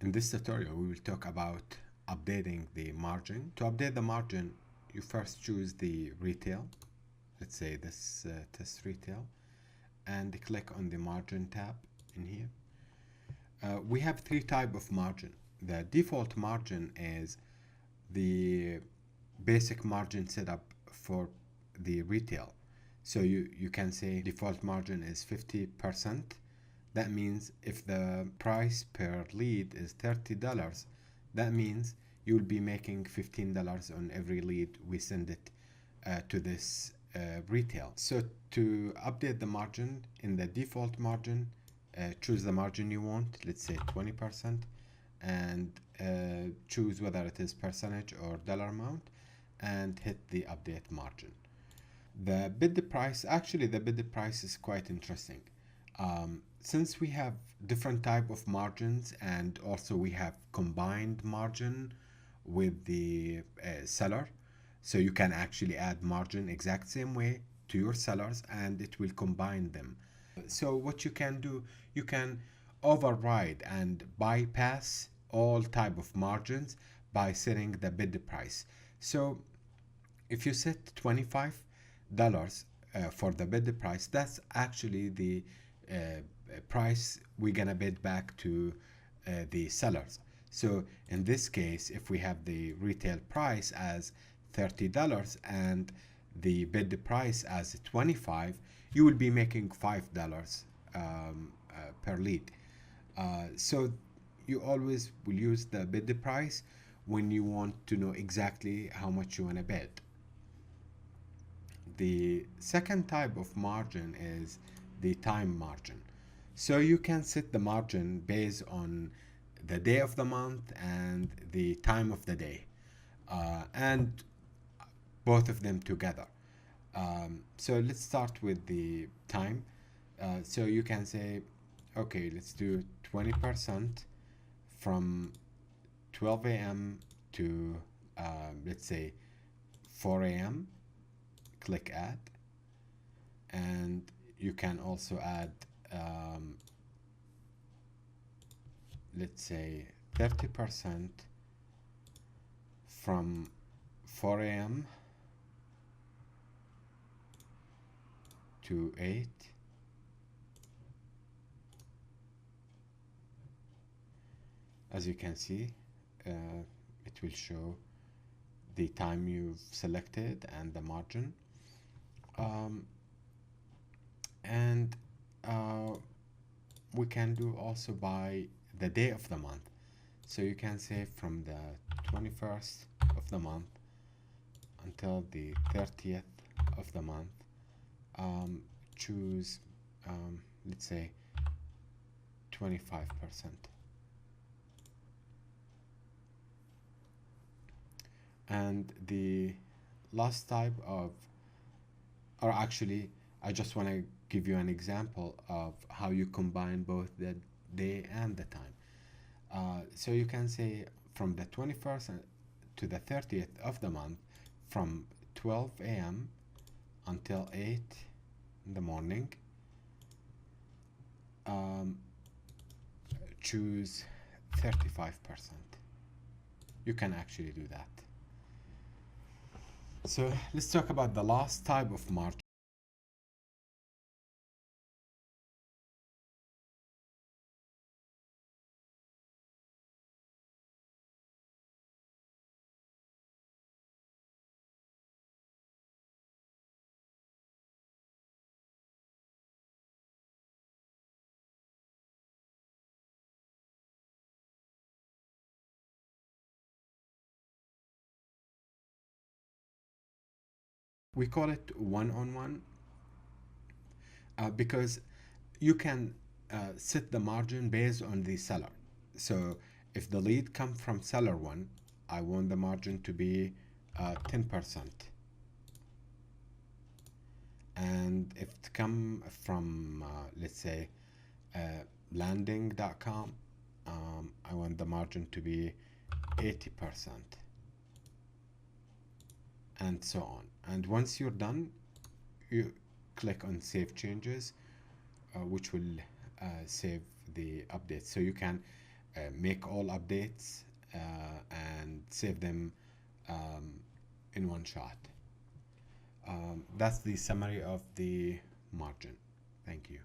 In this tutorial, we will talk about updating the margin. To update the margin, you first choose the retail. Let's say this test retail, and click on the margin tab in here. We have three types of margin. The default margin is the basic margin setup for the retail. So you can say default margin is 50%. That means if the price per lead is $30, that means you'll be making $15 on every lead we send it to this retail. So to update the margin in the default margin, choose the margin you want, let's say 20%, and choose whether it is percentage or dollar amount, and hit the update margin. The bid price, actually the bid price is quite interesting. Since we have different type of margins, and also we have combined margin with the seller, so you can actually add margin exact same way to your sellers and it will combine them. So what you can do, you can override and bypass all type of margins by setting the bid price. So if you set $25 for the bid price, that's actually the price we're gonna bid back to the sellers. So in this case, if we have the retail price as $30 and the bid price as 25, you will be making $5 per lead. So you always will use the bid price when you want to know exactly how much you want to bid. The second type of margin is the time margin. So you can set the margin based on the day of the month and the time of the day, and both of them together. So let's start with the time. So you can say, okay, let's do 20% from 12 a.m. to let's say 4 a.m. Click add, and you can also add let's say 30% from 4 a.m. to 8. As you can see, it will show the time you've selected and the margin. And we can do also by the day of the month. So you can say from the 21st of the month until the 30th of the month. Choose let's say 25%. And the last type of, or actually I just want to give you an example of how you combine both the day and the time. So you can say from the 21st to the 30th of the month, from 12 a.m. until 8 in the morning, choose 35%. You can actually do that. So let's talk about the last type of margin. We call it one-on-one because you can set the margin based on the seller. So if the lead come from seller one, I want the margin to be 10%. And if it come from let's say landing.com, I want the margin to be 80%, and so on. And once you're done, you click on save changes, which will save the update. So you can make all updates and save them in one shot. That's the summary of the margin. Thank you.